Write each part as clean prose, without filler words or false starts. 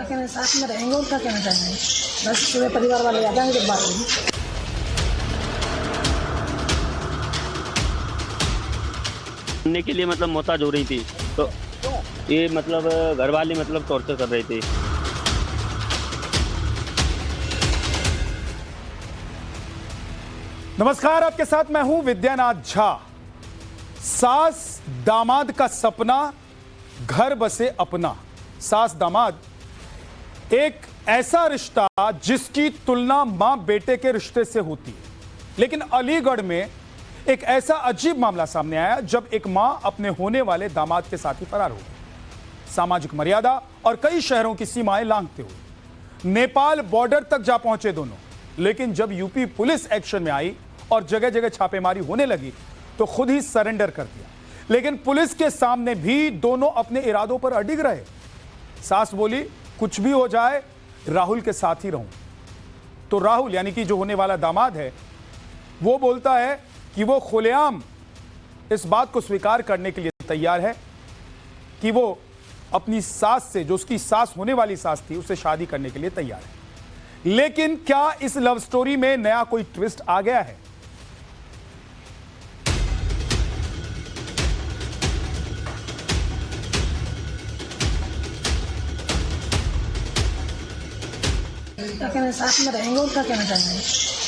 कहना साथ में रहेंगे और क्या कहना चाहेंगे। बस पूरे परिवार वाले आ जाएंगे जब बात होगी। सुनने के लिए मतलब मोहताज हो रही थी, तो ये मतलब घर वाले मतलब टॉर्चर कर रहे थे। नमस्कार, आपके साथ मैं हूं विद्यानाथ झा। सास दामाद का सपना, घर बसे अपना। सास दामाद एक ऐसा रिश्ता जिसकी तुलना मां बेटे के रिश्ते से होती है, लेकिन अलीगढ़ में एक ऐसा अजीब मामला सामने आया जब एक मां अपने होने वाले दामाद के साथ ही फरार हो गई। सामाजिक मर्यादा और कई शहरों की सीमाएं लांघते हुए नेपाल बॉर्डर तक जा पहुंचे दोनों, लेकिन जब यूपी पुलिस एक्शन में आई और जगह जगह छापेमारी होने लगी तो खुद ही सरेंडर कर दिया। लेकिन पुलिस के सामने भी दोनों अपने इरादों पर अडिग रहे। सास बोली, कुछ भी हो जाए राहुल के साथ ही रहूं। तो राहुल यानी कि जो होने वाला दामाद है, वो बोलता है कि वो खुलेआम इस बात को स्वीकार करने के लिए तैयार है कि वो अपनी सास से, जो उसकी सास होने वाली सास थी, उससे शादी करने के लिए तैयार है। लेकिन क्या इस लव स्टोरी में नया कोई ट्विस्ट आ गया है? क्या कहना साथ में रहेंगे और क्या कहना चाहेंगे।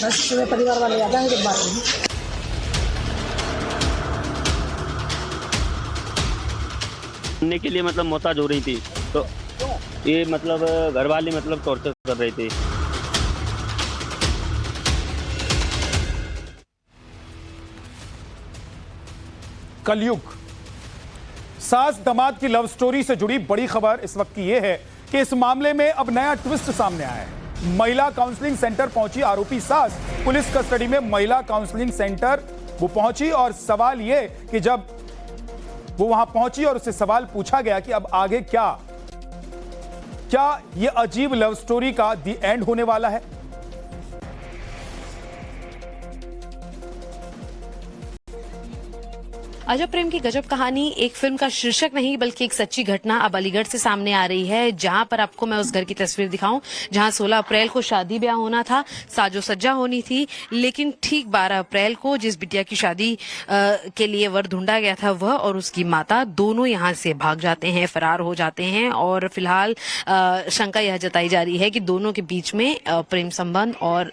बस पूरे परिवार वाले आ जाएंगे जब बात होगी। सुनने के लिए मतलब मोहताज हो रही थी, तो ये मतलब घर वाले मतलब टॉर्चर कर रहे थे। कलयुग। सास दामाद की लव स्टोरी से जुड़ी बड़ी खबर इस वक्त की यह है कि इस मामले में अब नया ट्विस्ट सामने आया है। महिला काउंसलिंग सेंटर पहुंची आरोपी सास। पुलिस कस्टडी में महिला काउंसलिंग सेंटर वो पहुंची और सवाल यह कि जब वो वहां पहुंची और उससे सवाल पूछा गया कि अब आगे क्या ये अजीब लव स्टोरी का दी एंड होने वाला है। अजब प्रेम की गजब कहानी एक फिल्म का शीर्षक नहीं बल्कि एक सच्ची घटना अब अलीगढ़ से सामने आ रही है, जहां पर आपको मैं उस घर की तस्वीर दिखाऊं जहां 16 अप्रैल को शादी ब्याह होना था, साजो सज्जा होनी थी, लेकिन ठीक 12 अप्रैल को जिस बिटिया की शादी के लिए वर ढूंढा गया था वह और उसकी माता दोनों यहां से भाग जाते हैं, फरार हो जाते हैं। और फिलहाल शंका यह जताई जा रही है कि दोनों के बीच में प्रेम संबंध और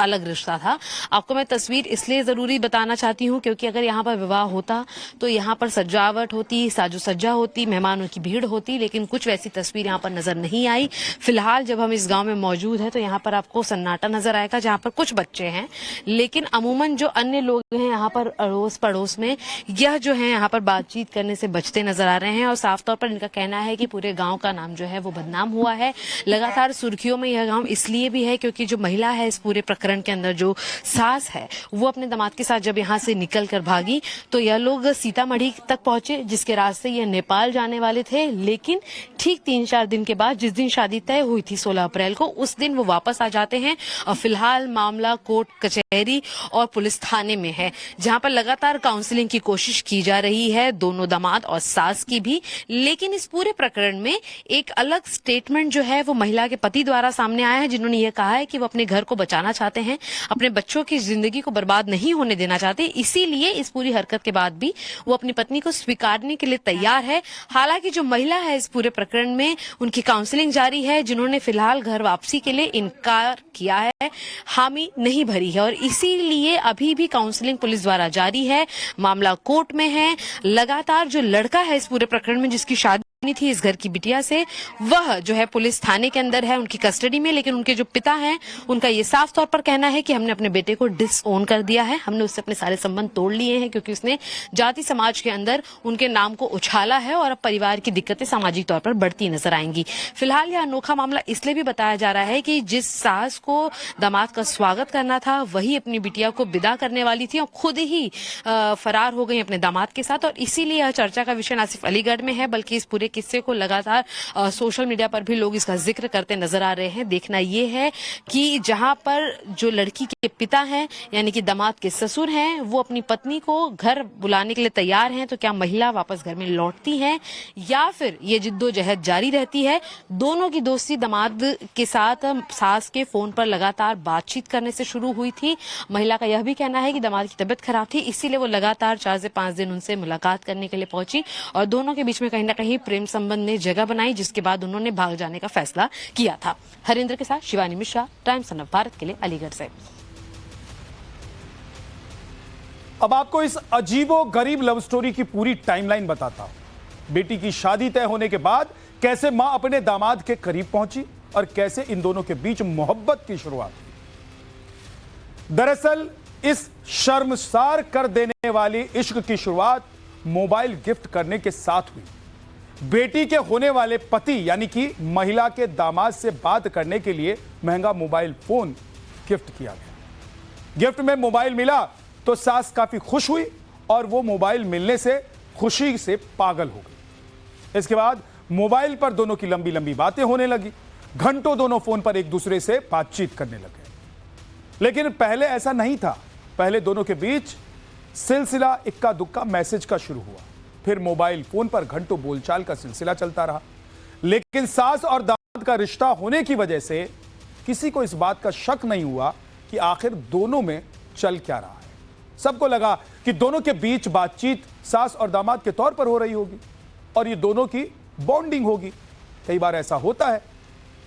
अलग रिश्ता था। आपको मैं तस्वीर इसलिए जरूरी बताना चाहती हूँ क्योंकि अगर यहाँ पर विवाह होता तो यहाँ पर सजावट होती, साजो सज्जा होती, मेहमानों की भीड़ होती, लेकिन कुछ वैसी तस्वीर यहाँ पर नजर नहीं आई। फिलहाल जब हम इस गांव में मौजूद हैं तो यहाँ पर आपको सन्नाटा नजर आएगा, जहाँ पर कुछ बच्चे हैं, लेकिन अमूमन जो अन्य लोग हैं यहाँ पर अड़ोस पड़ोस में, यह जो है यहाँ पर बातचीत करने से बचते नजर आ रहे हैं। और साफ तौर पर इनका कहना है कि पूरे गाँव का नाम जो है वो बदनाम हुआ है। लगातार सुर्खियों में यह गाँव इसलिए भी है क्योंकि जो महिला है इस पूरे प्रकरण के अंदर, जो सास है, वो अपने दामाद के साथ जब यहाँ से निकल कर भागी तो यह लोग सीतामढ़ी तक पहुंचे, जिसके रास्ते ये नेपाल जाने वाले थे। लेकिन ठीक 3-4 दिन के बाद, जिस दिन शादी तय हुई थी 16 अप्रैल को, उस दिन वो वापस आ जाते हैं। और फिलहाल मामला कोर्ट कचहरी और पुलिस थाने में है, जहां पर लगातार काउंसलिंग की कोशिश की जा रही है, दोनों दामाद और सास की भी। लेकिन इस पूरे प्रकरण में एक अलग स्टेटमेंट जो है वो महिला के पति द्वारा सामने आया है, जिन्होंने ये कहा है कि वो अपने घर को बचाना चाहते हैं, अपने बच्चों की जिंदगी को बर्बाद नहीं होने देना चाहते, इसीलिए इस पूरी हरकत के बाद भी वो अपनी पत्नी को स्वीकारने के लिए तैयार है। हालांकि जो महिला है इस पूरे प्रकरण में, उनकी काउंसलिंग जारी है, जिन्होंने फिलहाल घर वापसी के लिए इनकार किया है, हामी नहीं भरी है, और इसीलिए अभी भी काउंसलिंग पुलिस द्वारा जारी है। मामला कोर्ट में है। लगातार जो लड़का है इस पूरे प्रकरण में, जिसकी शादी थी इस घर की बिटिया से, वह जो है पुलिस थाने के अंदर है, उनकी कस्टडी में। लेकिन उनके जो पिता हैं, उनका ये साफ तौर पर कहना है कि हमने अपने बेटे को डिसओन कर दिया है, हमने उससे अपने सारे संबंध तोड़ लिए हैं, क्योंकि उसने जाति समाज के अंदर उनके नाम को उछाला है और अब परिवार की दिक्कतें सामाजिक तौर पर बढ़ती नजर आएंगी। फिलहाल यह अनोखा मामला इसलिए भी बताया जा रहा है कि जिस सास को दामाद का स्वागत करना था, वही अपनी बिटिया को विदा करने वाली थी और खुद ही फरार हो गई अपने दामाद के साथ। और इसीलिए यह चर्चा का विषय न सिर्फ अलीगढ़ में है बल्कि इस पूरे किस्से को लगातार सोशल मीडिया पर भी लोग इसका जिक्र करते नजर आ रहे हैं। देखना ये है कि जहां पर जो लड़की के पिता हैं यानी कि दामाद के ससुर हैं वो अपनी पत्नी को घर बुलाने के लिए तैयार हैं, तो क्या महिला वापस घर में लौटती हैं या फिर ये जिद्दोजहद जारी रहती है। दोनों की दोस्ती दामाद के साथ सास के फोन पर लगातार बातचीत करने से शुरू हुई थी। महिला का यह भी कहना है कि दामाद की तबीयत खराब थी, इसीलिए वो लगातार 4 से 5 दिन उनसे मुलाकात करने के लिए पहुंची और दोनों के बीच में कहीं ना कहीं प्रेम संबंध ने जगह बनाई, जिसके बाद उन्होंने भाग जाने का फैसला किया था। हरिंद्र के साथ शिवानी मिश्रा, टाइम्स ऑफ भारत के लिए अलीगढ़ से। अब आपको इस अजीबो गरीब लव स्टोरी की पूरी टाइमलाइन बताता हूं। बेटी की शादी तय होने के बाद कैसे मां अपने दामाद के करीब पहुंची और कैसे इन दोनों के बीच मोहब्बत की शुरुआत हुई। दरअसल इस शर्मसार कर देने वाली इश्क की शुरुआत मोबाइल गिफ्ट करने के साथ हुई। बेटी के होने वाले पति यानी कि महिला के दामाद से बात करने के लिए महंगा मोबाइल फोन गिफ्ट किया गया। गिफ्ट में मोबाइल मिला तो सास काफी खुश हुई और वो मोबाइल मिलने से खुशी से पागल हो गई। इसके बाद मोबाइल पर दोनों की लंबी लंबी बातें होने लगी। घंटों दोनों फोन पर एक दूसरे से बातचीत करने लगे। लेकिन पहले ऐसा नहीं था। पहले दोनों के बीच सिलसिला इक्का दुक्का मैसेज का शुरू हुआ, फिर मोबाइल फोन पर घंटों बोलचाल का सिलसिला चलता रहा। लेकिन सास और दामाद का रिश्ता होने की वजह से किसी को इस बात का शक नहीं हुआ कि आखिर दोनों में चल क्या रहा है। सबको लगा कि दोनों के बीच बातचीत सास और दामाद के तौर पर हो रही होगी और ये दोनों की बॉन्डिंग होगी। कई बार ऐसा होता है।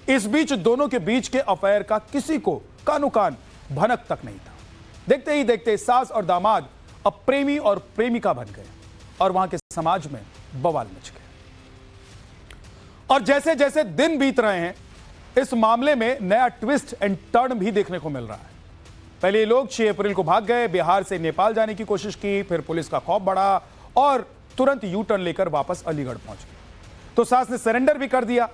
इस बीच दोनों के बीच के अफेयर का किसी को कानो कान भनक तक नहीं था। देखते ही देखते सास और दामाद अब प्रेमी और प्रेमिका बन गए और वहां के समाज में बवाल मच गया। और जैसे जैसे दिन बीत रहे हैं इस मामले में नया ट्विस्ट एंड टर्न भी देखने को मिल रहा है। पहले ये लोग 6 अप्रैल को भाग गए, बिहार से नेपाल जाने की कोशिश की, फिर पुलिस का खौफ बढ़ा और तुरंत यू टर्न लेकर वापस अलीगढ़ पहुंच गए। तो सास ने सरेंडर भी कर दिया,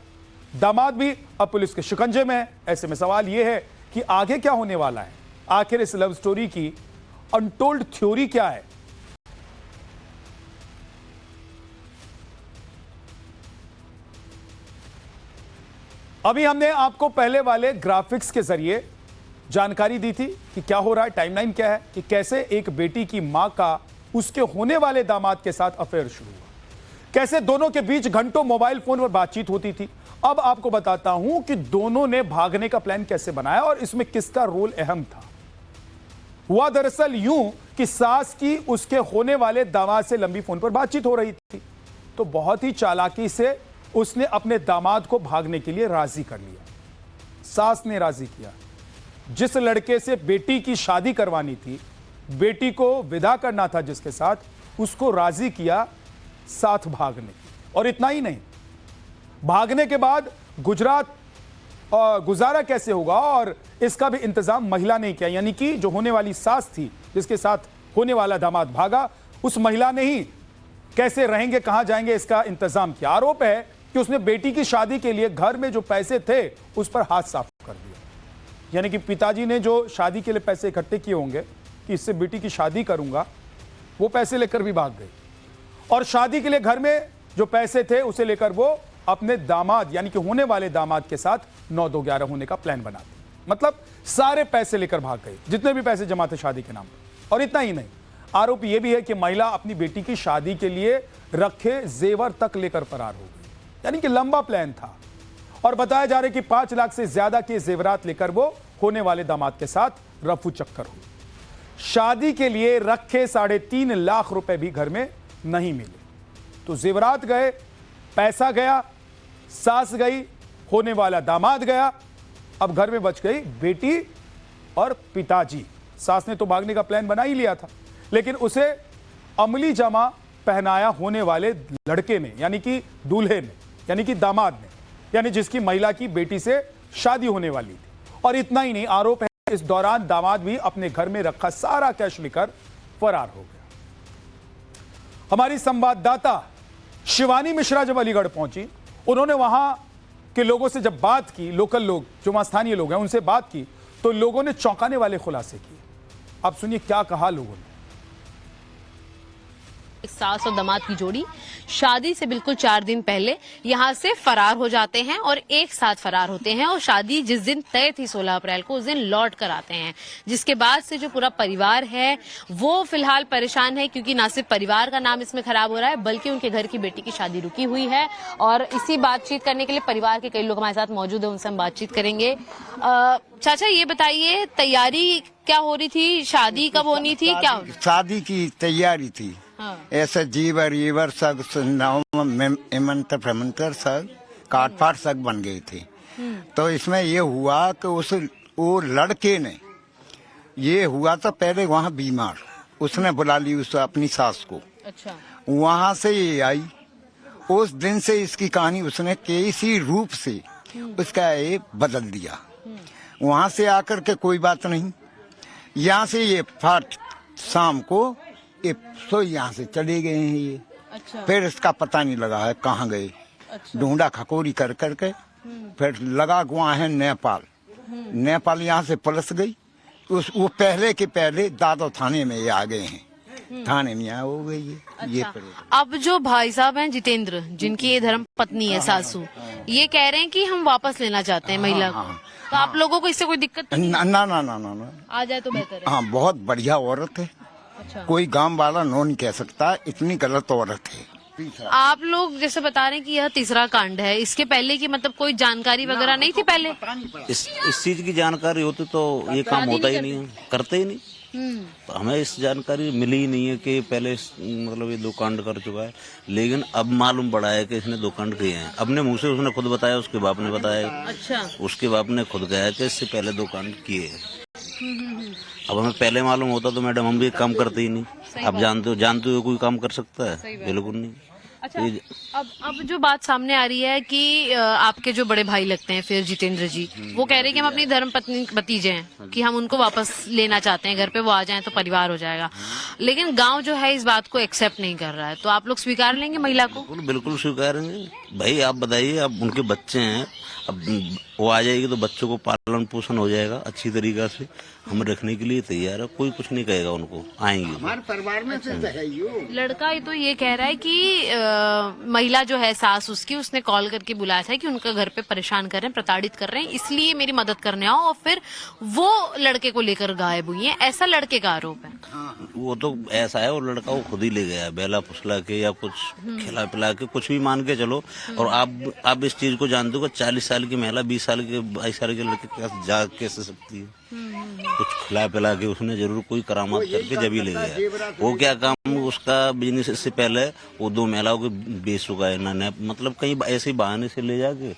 दामाद भी अब पुलिस के शिकंजे में है। ऐसे में सवाल यह है कि आगे क्या होने वाला है। आखिर इस लव स्टोरी की अनटोल्ड थ्योरी क्या है। अभी हमने आपको पहले वाले ग्राफिक्स के जरिए जानकारी दी थी कि क्या हो रहा है, टाइमलाइन क्या है, कि कैसे एक बेटी की मां का उसके होने वाले दामाद के साथ अफेयर शुरू हुआ, कैसे दोनों के बीच घंटों मोबाइल फोन पर बातचीत होती थी। अब आपको बताता हूं कि दोनों ने भागने का प्लान कैसे बनाया और इसमें किसका रोल अहम था। हुआ दरअसल यूं कि सास की उसके होने वाले दामाद से लंबी फोन पर बातचीत हो रही थी, तो बहुत ही चालाकी से उसने अपने दामाद को भागने के लिए राजी कर लिया। सास ने राजी किया। जिस लड़के से बेटी की शादी करवानी थी, बेटी को विदा करना था जिसके साथ, उसको राजी किया साथ भागने की। और इतना ही नहीं, भागने के बाद गुजरात गुजारा कैसे होगा और इसका भी इंतजाम महिला ने किया। यानी कि जो होने वाली सास थी जिसके साथ होने वाला दामाद भागा, उस महिला ने ही कैसे रहेंगे, कहां जाएंगे, इसका इंतजाम किया। आरोप है कि उसने बेटी की शादी के लिए घर में जो पैसे थे उस पर हाथ साफ कर दिया। यानी कि पिताजी ने जो शादी के लिए पैसे इकट्ठे किए होंगे कि इससे बेटी की शादी करूंगा, वो पैसे लेकर भी भाग गई और शादी के लिए घर में जो पैसे थे उसे लेकर वो अपने दामाद यानी कि होने वाले दामाद के साथ 9-2-11 होने का प्लान बनाती। मतलब सारे पैसे लेकर भाग गई, जितने भी पैसे जमा थे शादी के नाम पर। और इतना ही नहीं, आरोप यह भी है कि महिला अपनी बेटी की शादी के लिए रखे जेवर तक लेकर फरार हो गई। यानी कि लंबा प्लान था और बताया जा रहा है कि 5 लाख से ज्यादा के जेवरात लेकर वो होने वाले दामाद के साथ रफू चक्कर हुई। शादी के लिए रखे 3.5 लाख रुपए भी घर में नहीं मिले। तो जेवरात गए, पैसा गया, सास गई, होने वाला दामाद गया, अब घर में बच गई बेटी और पिताजी। सास ने तो भागने का प्लान बना ही लिया था, लेकिन उसे अमली जामा पहनाया होने वाले लड़के ने, यानी कि दूल्हे ने, यानी कि दामाद ने, यानी जिसकी महिला की बेटी से शादी होने वाली थी। और इतना ही नहीं, आरोप है इस दौरान दामाद भी अपने घर में रखा सारा कैश लेकर फरार हो गया। हमारी संवाददाता शिवानी मिश्रा जब अलीगढ़ पहुंची, उन्होंने वहां के लोगों से जब बात की, लोकल लोग जो वहां स्थानीय लोग हैं उनसे बात की, तो लोगों ने चौंकाने वाले खुलासे किए। आप सुनिए क्या कहा लोगों ने। सास और दामाद की जोड़ी शादी से बिल्कुल 4 दिन पहले यहाँ से फरार हो जाते हैं और एक साथ फरार होते हैं और शादी जिस दिन तय थी 16 अप्रैल को उस दिन लौट कर आते हैं, जिसके बाद से जो पूरा परिवार है वो फिलहाल परेशान है क्योंकि ना सिर्फ परिवार का नाम इसमें खराब हो रहा है बल्कि उनके घर की बेटी की शादी रुकी हुई है। और इसी बातचीत करने के लिए परिवार के कई लोग हमारे साथ मौजूद है, उनसे हम बातचीत करेंगे। चाचा ये बताइए, तैयारी क्या हो रही थी, शादी कब होनी थी, क्या शादी की तैयारी थी। हाँ। ऐसे जीवर सब इमंत्र प्रमंत्र सब काटपाट सब बन गए थे। तो इसमें ये हुआ कि वो लड़के ने ये हुआ था पहले वहाँ बीमार, उसने बुला ली उस अपनी सास को। अच्छा। वहाँ से ये आई, उस दिन से इसकी कहानी उसने किसी रूप से उसका ये बदल दिया। वहाँ से आकर के कोई बात नहीं, यहाँ से ये फाट शाम को ये सो यहाँ से चले गए हैं ये। अच्छा। फिर इसका पता नहीं लगा है कहाँ गए। अच्छा। ढूंढा खकोरी कर करके फिर लगा वहाँ है नेपाल। नेपाल यहाँ से पुलिस गई, वो पहले के पहले दादो थाने में ये आ गए हैं, थाने में यहाँ हो गई है। अच्छा। ये अब जो भाई साहब हैं जितेंद्र, जिनकी ये धर्म पत्नी है सासू, ये कह रहे हैं कि हम वापस लेना चाहते हैं महिला को। तो आप लोगों को इससे कोई दिक्कत नहीं? ना ना ना ना ना आ जाए तो बेहतर है। हाँ, बहुत बढ़िया औरत है। अच्छा। कोई गांव वाला नो नहीं कह सकता, इतनी गलत औरत है। आप लोग जैसे बता रहे हैं कि यह तीसरा कांड है, इसके पहले की मतलब कोई जानकारी वगैरह नहीं थी पहले? इस चीज की जानकारी होती तो ये काम होता ही नहीं, करते ही नहीं। हमें इस जानकारी मिली ही नहीं है कि पहले मतलब ये 2 कांड कर चुका है, लेकिन अब मालूम पड़ा है कि इसने 2 कांड किए हैं। अपने मुंह से उसने खुद बताया, उसके बाप ने बताया। अच्छा। उसके बाप ने खुद कहा कि इससे पहले 2 कांड किए हैं। अब हमें पहले मालूम होता तो मैडम हम भी काम करते ही नहीं। अब जानते हो कोई काम कर सकता है? बिल्कुल नहीं। अच्छा। अब जो बात सामने आ रही है कि आपके जो बड़े भाई लगते हैं फिर जितेंद्र जी, वो कह रहे हैं कि हम अपनी धर्म पत्नी भतीजे हैं कि हम उनको वापस लेना चाहते हैं घर पे, वो आ जाएं तो परिवार हो जाएगा। लेकिन गांव जो है इस बात को एक्सेप्ट नहीं कर रहा है, तो आप लोग स्वीकार लेंगे महिला को? बिल्कुल स्वीकारेंगे। भाई आप बताइए, अब उनके बच्चे हैं, अब वो आ जाएगी तो बच्चों को पालन पोषण हो जाएगा अच्छी तरीका से। हम रखने के लिए तैयार है, कोई कुछ नहीं कहेगा उनको, आएंगे। हमारे परिवार में से है यो। लड़का तो ये कह रहा है कि महिला जो है सास उसकी, उसने कॉल करके बुलाया था कि उनका घर पे परेशान कर रहे हैं, प्रताड़ित कर रहे हैं, इसलिए मेरी मदद करने आओ, और फिर वो लड़के को लेकर गायब हुई है, ऐसा लड़के का आरोप है। वो तो ऐसा है, वो लड़का वो खुद ही ले गया, बेला फुसला के या कुछ खिला पिला के, कुछ भी मान के चलो। और आप इस चीज को जानते हो कि 40 साल की महिला 20 साल के 22 साल के लड़के के पास जा कैसे सकती है? कुछ खिला पिला के उसने जरूर कोई करामात करके जब ही ले गया। वो क्या काम उसका बिजनेस, इससे पहले वो 2 महिलाओं को बेच चुका है ना, मतलब कहीं ऐसे बहाने से ले जाके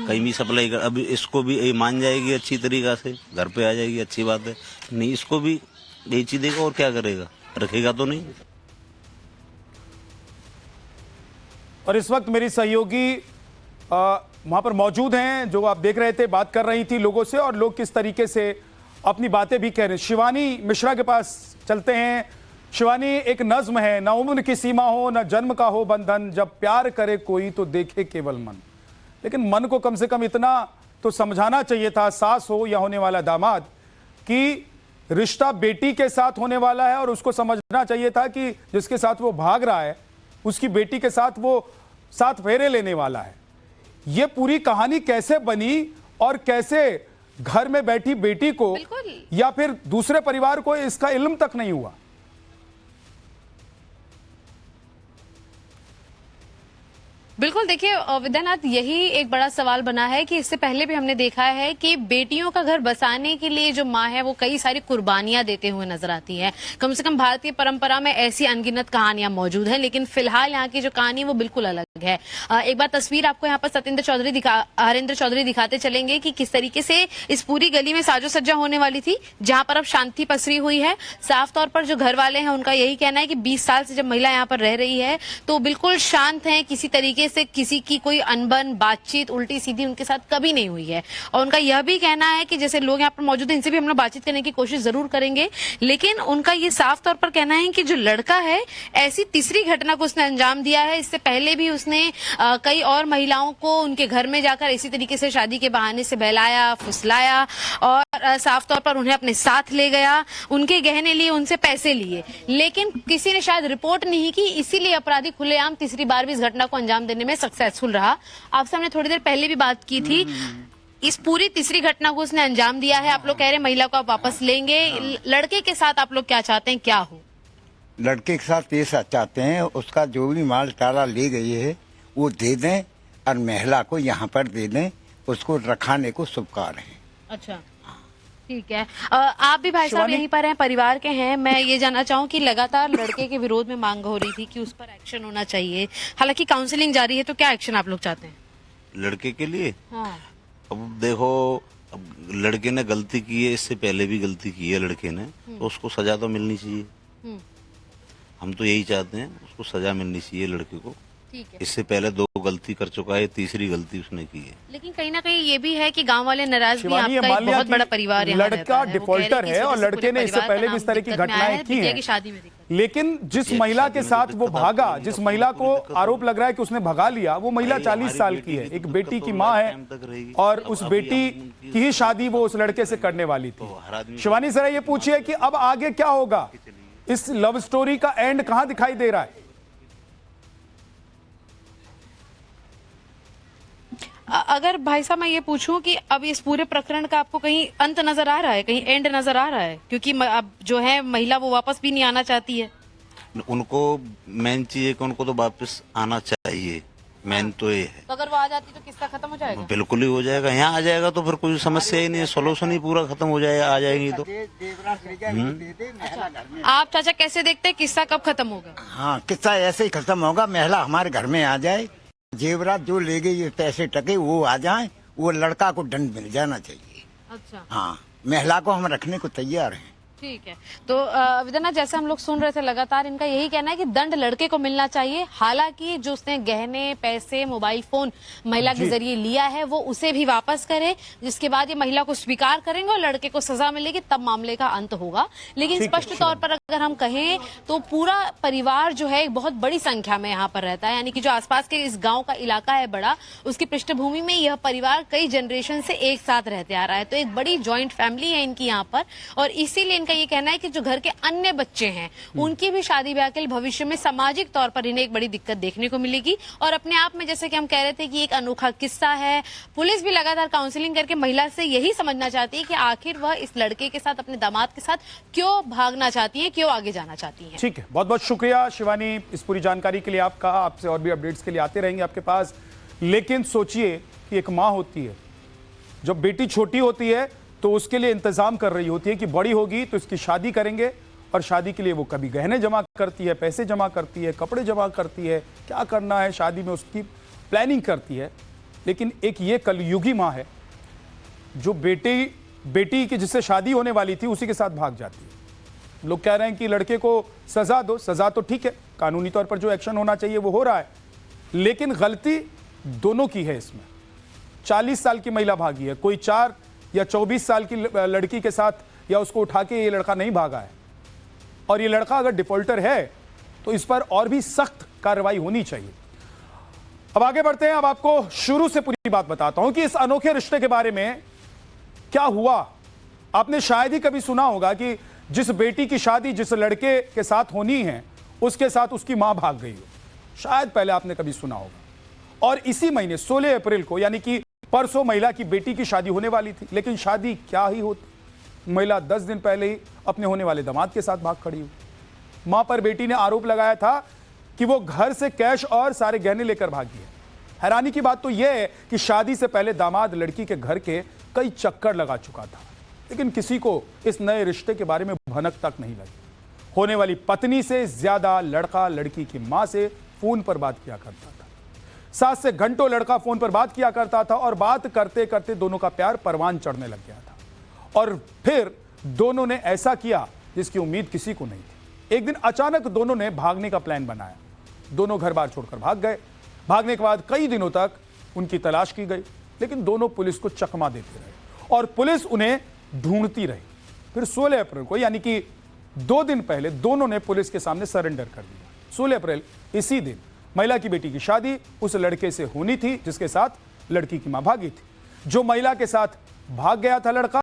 कहीं भी सप्लाई कर। अब इसको भी मान जाएगी अच्छी तरीका से, घर पे आ जाएगी, अच्छी बात है। नहीं, इसको भी बेच ही देगा और क्या करेगा, रखेगा तो नहीं। और इस वक्त मेरी सहयोगी वहां पर मौजूद हैं, जो आप देख रहे थे, बात कर रही थी लोगों से, और लोग किस तरीके से अपनी बातें भी कह रहे हैं। शिवानी मिश्रा के पास चलते हैं। शिवानी, एक नज्म है, न उम्र की सीमा हो न जन्म का हो बंधन, जब प्यार करे कोई तो देखे केवल मन। लेकिन मन को कम से कम इतना तो समझाना चाहिए था, सास हो या होने वाला दामाद, कि रिश्ता बेटी के साथ होने वाला है, और उसको समझना चाहिए था कि जिसके साथ वो भाग रहा है उसकी बेटी के साथ वो 7 फेरे लेने वाला है। ये पूरी कहानी कैसे बनी और कैसे घर में बैठी बेटी को या फिर दूसरे परिवार को इसका इल्म तक नहीं हुआ? बिल्कुल, देखिए विद्यानाथ, यही एक बड़ा सवाल बना है कि इससे पहले भी हमने देखा है कि बेटियों का घर बसाने के लिए जो माँ है वो कई सारी कुर्बानियां देते हुए नजर आती है। कम से कम भारतीय परंपरा में ऐसी अनगिनत कहानियां मौजूद हैं, लेकिन फिलहाल यहाँ की जो कहानी वो बिल्कुल अलग है। एक बार तस्वीर आपको यहाँ पर हरेंद्र चौधरी दिखाते चलेंगे कि किस तरीके से इस पूरी गली में साजो सज्जा होने वाली थी, जहां पर अब शांति पसरी हुई है। साफ तौर पर जो घर वाले हैं उनका यही कहना है कि 20 साल से जब महिला यहाँ पर रह रही है तो बिल्कुल शांत है, किसी तरीके से किसी की कोई अनबन बातचीत उल्टी सीधी उनके साथ कभी नहीं हुई है। और उनका यह भी कहना है कि जैसे लोग यहाँ पर मौजूद हैं, इनसे भी हम लोग बातचीत करने की कोशिश जरूर करेंगे, लेकिन उनका ये साफ तौर पर कहना है कि जो लड़का है ऐसी तीसरी घटना को उसने अंजाम दिया है। इससे पहले भी उसने कई और महिलाओं को उनके घर में जाकर इसी तरीके से शादी के बहाने से बहलाया फुसलाया, और परिवार साफ तौर पर उन्हें अपने साथ ले गया, उनके गहने लिए, उनसे पैसे लिए, लेकिन किसी ने शायद रिपोर्ट नहीं की, इसीलिए अपराधी खुलेआम तीसरी बार भी इस घटना को अंजाम देने में सक्सेसफुल रहा। आपसे हमने थोड़ी देर पहले भी बात की थी, इस पूरी तीसरी घटना को उसने अंजाम दिया है। आप लोग कह रहे हैं महिला को आप वापस लेंगे, लड़के के साथ आप लोग क्या चाहते हैं, क्या हो? लड़के के साथ ये चाहते हैं उसका जो भी माल ताला ले गई है वो दे दें और महिला को यहाँ पर दे दें, उसको रखाने को स्वीकार है। अच्छा, ठीक है। आप भी भाई साहब यहीं पर हैं, परिवार के हैं। मैं ये जानना चाहूँ कि लगातार लड़के के विरोध में मांग हो रही थी कि उस पर एक्शन होना चाहिए, हालांकि काउंसलिंग जारी है, तो क्या एक्शन आप लोग चाहते हैं लड़के के लिए? हाँ। अब देखो, अब लड़के ने गलती की है, इससे पहले भी गलती की है लड़के ने, तो उसको सजा तो मिलनी चाहिए। हम तो यही चाहते हैं, उसको सजा मिलनी चाहिए लड़के को। ठीक है। इससे पहले 2 गलती कर चुका है, तीसरी गलती उसने की है। लेकिन कहीं ना कहीं ये भी है कि गांव वाले नाराज भी, शिवानी, आपका एक बहुत बड़ा परिवार यहाँ रहता लड़का है, वो कह रहे डिफॉल्टर हैं कि है और इस वजह से लड़के पूरे ने इससे परिवार पहले का भी इस तरह की नाम दिक्कत में आया घटनाएं है, की बिटिया हैं। की शादी में दिक्कत। लेकिन जिस ये महिला शादी के में साथ दिक्कत वो तो भागा, होती है, जिस तो महिला को दिक्कत आरोप लग रहा है कि उसने भगा लिया, वो महिला भाई, 40 साल हमारी की है, बेटी एक की बेटी दिक्कत की तो माँ है, टाइम तक रहेगी। और अब उस अभी बेटी हम उनकी की ही शादी वो उस लड़के से करने वाली तो हर थी। आदमी शिवानी जरा ये पूछिए कि अब आगे क्या होगा, इस लव स्टोरी का एंड कहां दिखाई दे रहा है? अगर भाई साहब मैं ये पूछूं कि अब इस पूरे प्रकरण का आपको कहीं अंत नजर आ रहा है, कहीं एंड नजर आ रहा है? क्योंकि अब जो है महिला वो वापस भी नहीं आना चाहती है। उनको मेन चीज है कि उनको तो वापस आना चाहिए, मेन तो ये है। तो अगर वो आ जाती तो किस्सा खत्म हो जाएगा? बिल्कुल ही हो जाएगा, यहाँ आ जाएगा तो फिर कोई समस्या ही नहीं है, सोल्यूशन ही पूरा खत्म हो जाएगा, आ जाएंगी तो। आप चाचा कैसे देखते हैं किस्सा कब खत्म होगा? हाँ, किस्सा ऐसे ही खत्म होगा, महिला हमारे घर में आ जाए, जेवरात जो ले गई, पैसे टके वो आ जाए, वो लड़का को दंड मिल जाना चाहिए। अच्छा, हाँ, महिला को हम रखने को तैयार हैं। ठीक है। तो विदना, जैसे हम लोग सुन रहे थे लगातार, इनका यही कहना है कि दंड लड़के को मिलना चाहिए। हालांकि जो उसने गहने, पैसे, मोबाइल फोन महिला के जरिए लिया है वो उसे भी वापस करे, जिसके बाद ये महिला को स्वीकार करेंगे और लड़के को सजा मिलेगी, तब मामले का अंत होगा। लेकिन स्पष्ट तौर पर अगर हम कहें तो पूरा परिवार जो है एक बहुत बड़ी संख्या में यहाँ पर रहता है, यानी कि जो आसपास के इस गाँव का इलाका है बड़ा, उसकी पृष्ठभूमि में यह परिवार कई जनरेशन से एक साथ रहते आ रहा है। तो एक बड़ी ज्वाइंट फैमिली है इनकी यहाँ पर, और इसीलिए इनका ये कहना है कि जो घर के अन्य बच्चे हैं उनकी भी शादी ब्याह के भविष्य में सामाजिक तौर पर इन्हें एक बड़ी दिक्कत देखने को मिलेगी। और अपने आप में जैसे कि हम कह रहे थे कि एक अनोखा किस्सा है। पुलिस भी लगातार काउंसलिंग करके महिला से यही समझना चाहती है कि आखिर वह इस लड़के के साथ, अपने दामाद के साथ क्यों भागना चाहती है, क्यों आगे जाना चाहती है। ठीक है, बहुत बहुत शुक्रिया शिवानी इस पूरी जानकारी के लिए आपका। आपसे और भी अपडेट्स के लिए आते रहेंगे आपके पास। लेकिन सोचिए कि एक माँ होती है, जब बेटी छोटी होती है तो उसके लिए इंतजाम कर रही होती है कि बड़ी होगी तो इसकी शादी करेंगे, और शादी के लिए वो कभी गहने जमा करती है, पैसे जमा करती है, कपड़े जमा करती है, क्या करना है शादी में उसकी प्लानिंग करती है। लेकिन एक ये कलयुगी माँ है जो बेटी की जिससे शादी होने वाली थी उसी के साथ भाग जाती है। लोग कह रहे हैं कि लड़के को सजा दो, सजा तो ठीक है, कानूनी तौर पर जो एक्शन होना चाहिए वो हो रहा है, लेकिन गलती दोनों की है इसमें। 40 साल की महिला भागी है, कोई 4 या 24 साल की लड़की के साथ या उसको उठा के ये लड़का नहीं भागा है। और ये लड़का अगर डिफॉल्टर है तो इस पर और भी सख्त कार्रवाई होनी चाहिए। अब आगे बढ़ते हैं। अब आपको शुरू से पूरी बात बताता हूं कि इस अनोखे रिश्ते के बारे में क्या हुआ। आपने शायद ही कभी सुना होगा कि जिस बेटी की शादी जिस लड़के के साथ होनी है उसके साथ उसकी मां भाग गई हो, शायद पहले आपने कभी सुना होगा। और इसी महीने 16 अप्रैल को, यानी कि परसों, महिला की बेटी की शादी होने वाली थी। लेकिन शादी क्या ही होती, महिला 10 दिन पहले ही अपने होने वाले दामाद के साथ भाग खड़ी हुई। मां पर बेटी ने आरोप लगाया था कि वो घर से कैश और सारे गहने लेकर भागी है। हैरानी की बात तो यह है कि शादी से पहले दामाद लड़की के घर के कई चक्कर लगा चुका था, लेकिन किसी को इस नए रिश्ते के बारे में भनक तक नहीं लगी। होने वाली पत्नी से ज्यादा लड़का लड़की की मां से फोन पर बात किया करता था। 7 से घंटों लड़का फोन पर बात किया करता था, और बात करते करते दोनों का प्यार परवान चढ़ने लग गया था। और फिर दोनों ने ऐसा किया जिसकी उम्मीद किसी को नहीं थी। एक दिन अचानक दोनों ने भागने का प्लान बनाया। दोनों घर बार छोड़कर भाग गए। भागने के बाद कई दिनों तक उनकी तलाश की गई, लेकिन दोनों पुलिस को चकमा देते रहे और पुलिस उन्हें ढूंढती रही। फिर 16 अप्रैल को, यानी कि 2 दिन पहले, दोनों ने पुलिस के सामने सरेंडर कर दिया। 16 अप्रैल, इसी दिन महिला की बेटी की शादी उस लड़के से होनी थी जिसके साथ लड़की की मां भागी थी। जो महिला के साथ भाग गया था लड़का,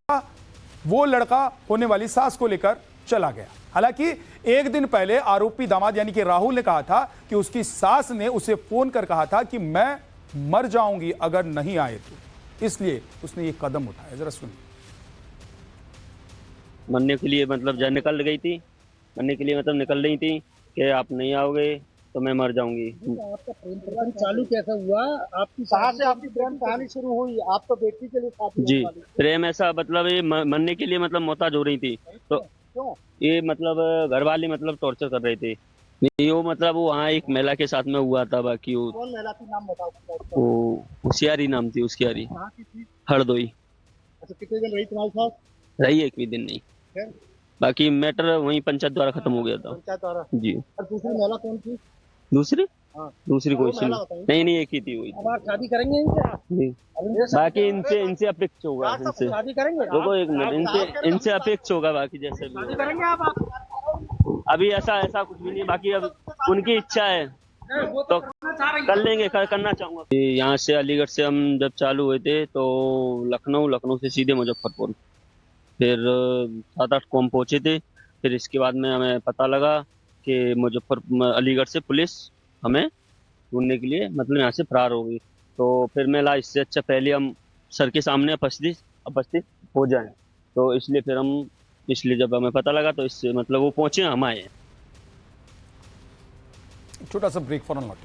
वो लड़का होने वाली सास को लेकर चला गया। हालांकि एक दिन पहले आरोपी दामाद यानी कि राहुल ने कहा था कि उसकी सास ने उसे फोन कर कहा था कि मैं मर जाऊंगी अगर नहीं आए तो, इसलिए उसने ये कदम उठाया। जरा सुनिए। मरने के लिए मतलब निकल गई थी, मरने के लिए मतलब निकल रही थी कि आप नहीं आओगे तो मैं मर जाऊंगी। आपका प्रेम प्रसंग चालू कैसे हुआ? आपकी कहाँ से आपकी प्रेम कहानी शुरू हुई? आप तो बेटी के लिए शादी जी, होने वाली थी। प्रेम ऐसा मतलब ये मरने के लिए मतलब मोहताज हो रही थी, तो क्यों? ये मतलब घर वाले मतलब टॉर्चर कर रहे थे। नहीं वो मतलब वो वहाँ एक महिला के साथ में हुआ था, बाकी वो कौन महिला थी, नाम बताओ। वो होशियारी नाम थी उसकी, यारी कहाँ की थी? हरदोई। अच्छा, कितने दिन रही तुम्हारे साथ? रही एक भी दिन नहीं, फिर बाकी मैटर वहीं पंचायत द्वारा खत्म हो गया था। पंचायत द्वारा। जी। और दूसरी महिला कौन थी? दूसरी हाँ। दूसरी कोई वो महिला बताइए। नहीं, एक ही थी वही। अब आप शादी करेंगे इनसे? जी। बाकी इनसे अपेक्ष होगा, इनसे शादी करेंगे? देखो एक मिनट, इनसे अपेक्ष होगा, बाकी जैसे भी शादी होगा। करेंगे आप? अभी ऐसा कुछ भी नहीं, बाकी अब उनकी इच्छा है तो कर लेंगे, करना चाहूंगा। यहाँ से अलीगढ़ से हम जब चालू हुए थे तो लखनऊ से सीधे मुजफ्फरपुर, फिर 7-8 को हम पहुंचे थे। फिर इसके बाद में हमें पता लगा कि अलीगढ़ से पुलिस हमें ढूंढने के लिए मतलब यहाँ से फरार हो गई। तो फिर मैं ला इससे अच्छा पहले हम सर के सामने उपस्थित हो जाएं, तो इसलिए फिर जब हमें पता लगा तो इससे मतलब वो पहुंचे, हम आए। छोटा सा ब्रेक फॉर नॉट।